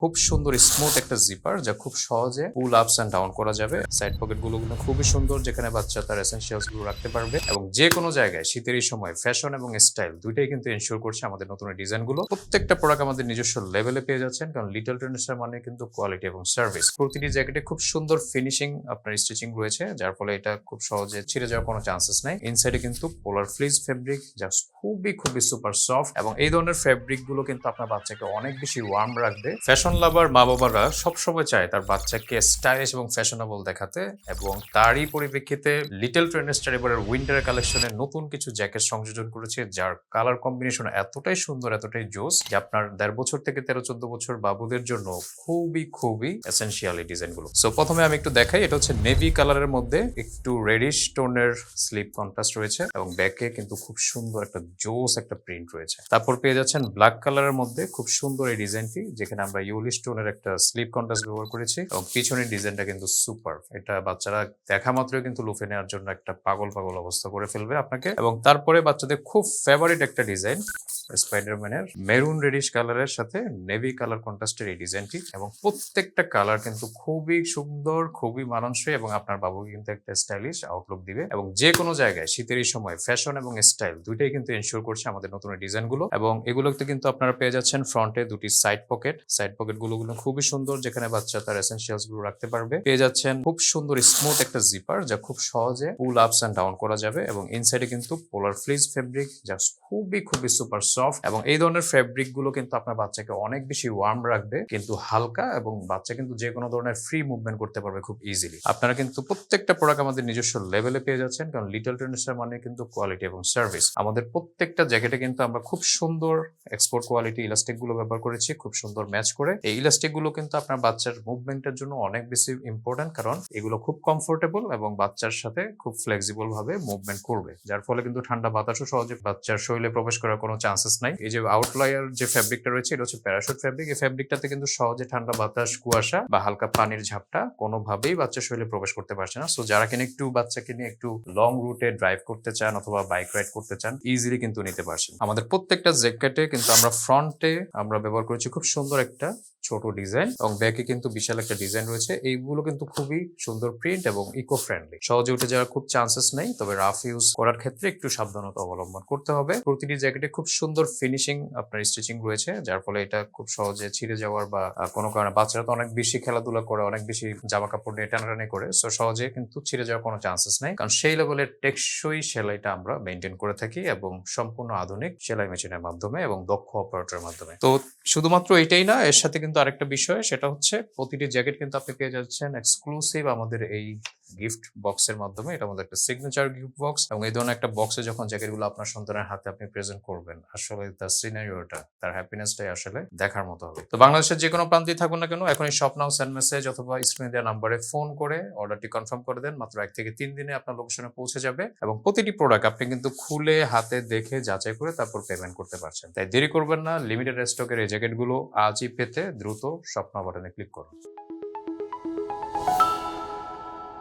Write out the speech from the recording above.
খুব সুন্দর স্মুথ একটা জিপার যা খুব সহজে পুল আপস এন্ড ডাউন করা যাবে। সাইড পকেট গুলো কিন্তু খুবই সুন্দর, যেখানে বাচ্চা তার এসেনশিয়ালস গুলো রাখতে পারবে এবং যে কোনো জায়গায় শীতের এই সময় ফ্যাশন এবং স্টাইল দুইটাই কিন্তু এনশিওর করছে আমাদের নতুন ডিজাইন গুলো। প্রত্যেকটা প্রোডাক্ট আমাদের নিজস্ব লেভেলে পেয়ে যাচ্ছেন, কারণ লিটল ট্রেন্ডসের মানে কিন্তু কোয়ালিটি এবং সার্ভিস। প্রতিটি জ্যাকেটে খুব সুন্দর ফিনিশিং আপনার স্টিচিং রয়েছে, যার ফলে এটা খুব সহজে ছিঁড়ে যাওয়ার কোনো চান্সেস নাই। ইনসাইডে কিন্তু পোলার ফ্লিজ ফেব্রিক যা খুবই সুপার সফট, এবং এই ধরনের ফেব্রিক গুলো কিন্তু আপনার বাচ্চাকে অনেক বেশি ওয়ার্ম রাখবে। ফ্যাশন লাভার মা বাবারা সবসময় চায় তার বাচ্চাকে স্টাইলিশ এবং ফ্যাশনেবল দেখাতে, এবং তারই পরিপ্রেক্ষিতে লিটল ট্রেন্ডসটার এবারের উইন্টার কালেকশনে নতুন কিছু জ্যাকেট সংযোজন করেছে, যার কালার কম্বিনেশন এতটাই সুন্দর, এতটাই জোস যে আপনার 1.5 বছর থেকে 13-14 বছর বাবুদের জন্য খুবই এসেনশিয়াল এই ডিজাইন গুলো। সো প্রথমে আমি একটু দেখাই, এটা হচ্ছে নেভি কালারের মধ্যে একটু রেডিশ টোনের স্লিপ কন্ট্রাস্ট রয়েছে, এবং ব্যাকে কিন্তু খুব সুন্দর একটা জোস একটা প্রিন্ট রয়েছে। তারপর পেয়ে যাচ্ছেন ব্ল্যাক কালারের মধ্যে খুব সুন্দর এই ডিজাইনটি, যেখানে আমরা ইউলি স্টোনের একটা স্লিপ কন্ট্রাস্ট ব্যবহার করেছি, এবং পিছনের ডিজাইনটা কিন্তু সুপার। এটা বাচ্চারা দেখা মাত্রই কিন্তু লুফে নেওয়ার জন্য একটা পাগল অবস্থা করে ফেলবে আপনাকে। এবং তারপরে বাচ্চাদের খুব ফেভারিট একটা ডিজাইন, স্পাইডারম্যানের মেরুন রেডিশ কালারের সাথে নেভি কালার কন্ট্রাস্টের এই ডিজাইনটি, এবং প্রত্যেকটা কালার কিন্তু খুবই সুন্দর, খুবই মানানসই, এবং আপনার বাবুকে কিন্তু একটা স্টাইলিশ আউটলুক দিবে। এবং যে কোনো জায়গায় শীতের এই সময় ফ্যাশন এবং স্টাইল দুইটাই কিন্তু এনশিওর করছে আমাদের নতুন ডিজাইন গুলো। এবং এগুলোতে কিন্তু আপনারা পেয়ে যাচ্ছেন ফ্রন্টে দুটি সাইড পকেট গুলো খুবই সুন্দর, যেখানে বাচ্চা তার এসেনশিয়ালস গুলো রাখতে পারবে। পেয়ে যাচ্ছেন খুব সুন্দর স্মুথ একটা জিপার যা খুব সহজে পুল আপস এন্ড ডাউন করা যাবে, এবং ইনসাইডে কিন্তু পোলার ফ্লিজ ফেব্রিক যা খুবই সুপার সফট, এবং এই ধরনের ফেব্রিক গুলো কিন্তু আপনার বাচ্চাকে অনেক বেশি ওয়ার্ম রাখবে, কিন্তু হালকা, এবং বাচ্চা কিন্তু যে কোনো ধরনের ফ্রি মুভমেন্ট করতে পারবে খুব ইজিলি। আপনারা কিন্তু প্রত্যেকটা প্রোডাক্ট আমাদের নিজস্ব লেভেলে পেয়ে যাচ্ছেন, কারণ লিটল ট্রেন্ডসের মানে কিন্তু কোয়ালিটি এবং সার্ভিস। আমাদের প্রত্যেকটা জ্যাকেটে কিন্তু আমরা খুব সুন্দর এক্সপোর্ট কোয়ালিটি ইলাস্টিক গুলো ব্যবহার করেছি, খুব সুন্দর ম্যাচ করে। এই ইলাস্টিক গুলো কিন্তু আপনার বাচ্চার মুভমেন্টের জন্য অনেক বেশি ইম্পর্টেন্ট, কারণ এগুলো খুব কমফোর্টেবল এবং বাচ্চার সাথে খুব ফ্লেক্সিবল ভাবে মুভমেন্ট করবে, যার ফলে কিন্তু ঠান্ডা বাতাসও সহজে বাচ্চার শরীরে প্রবেশ করার কোনো চান্সেস নাই। এই যে আউটলায়ার যে ফেব্রিকটা রয়েছে, এটা হচ্ছে প্যারাশুট ফেব্রিক। এই ফেব্রিকটাতে কিন্তু সহজে ঠান্ডা বাতাস, কুয়াশা বা হালকা পানির ঝাপটা কোনোভাবেই বাচ্চার শরীরে প্রবেশ করতে পারছে না। সো যারা কিনা একটু বাচ্চাকে নিয়ে একটু লং রুটে ড্রাইভ করতে চান অথবা বাইক রাইড করতে চান, ইজিলি কিন্তু নিতে পারছেন। আমাদের প্রত্যেকটা জ্যাকেটে কিন্তু আমরা ফ্রন্টে আমরা ব্যবহার করেছি খুব সুন্দর একটা ছোট ডিজাইন, এবং ব্যাকে কিন্তু বিশাল একটা ডিজাইন রয়েছে। এইগুলো কিন্তু খুবই সুন্দর প্রিন্ট এবং ইকো ফ্রেন্ডলি, সহজে উঠে যাওয়ার খুব চান্সেস নেই, তবে রাফ ইউজ করার ক্ষেত্রে একটু সাবধানতা অবলম্বন করতে হবে। প্রতিটি জ্যাকেটে খুব সুন্দর ফিনিশিং আপনার স্টিচিং রয়েছে, যার ফলে এটা খুব সহজে ছিঁড়ে যাওয়ার বা কোনো কারণে, বাচ্চারা তো অনেক বেশি খেলাধুলা করে, অনেক বেশি জামা কাপড় নিয়ে টানাটানি করে, সো সহজে কিন্তু ছিঁড়ে যাওয়ার কোনো চান্সেস নাই, কারণ সেই লেভেলের টেকসই সেলাইটা আমরা মেনটেন করে থাকি, এবং সম্পূর্ণ আধুনিক সেলাই মেশিনের মাধ্যমে এবং দক্ষ অপারেটরের মাধ্যমে। তো শুধুমাত্র এটাই না, এর সাথে কিন্তু আরেকটা বিষয়, সেটা হচ্ছে প্রতিটি জ্যাকেট কিন্তু আপনি পেয়ে যাচ্ছেন এক্সক্লুসিভ আমাদের এই গিফট বক্সের মাধ্যমে। এটা আমাদের একটা সিগনেচার গিফট বক্স, এবং এই ধরনের একটা বক্সে যখন জ্যাকেটগুলো আপনার সন্তানের হাতে আপনি প্রেজেন্ট করবেন, আসলে তার সিনারিওটা, তার হ্যাপিনেসটাই আসলে দেখার মতো হবে। তো বাংলাদেশের যে কোনো প্রান্তেই থাকুন না কেন, এখন এই শপ নাও, সেন্ড মেসেজ অথবা স্ক্রিনে দেওয়া নাম্বারে ফোন করে অর্ডারটি কনফার্ম করে দেন। মাত্র 1 থেকে 3 দিনে আপনার লোকেশনে পৌঁছে যাবে, এবং প্রতিটি প্রোডাক্ট আপনি কিন্তু খুলে হাতে দেখে যাচাই করে তারপর পেমেন্ট করতে পারছেন। তাই দেরি করবেন না, লিমিটেড স্টকের এই জ্যাকেটগুলো আজই পেতে দ্রুত শপ নাও বাটনে ক্লিক করুন।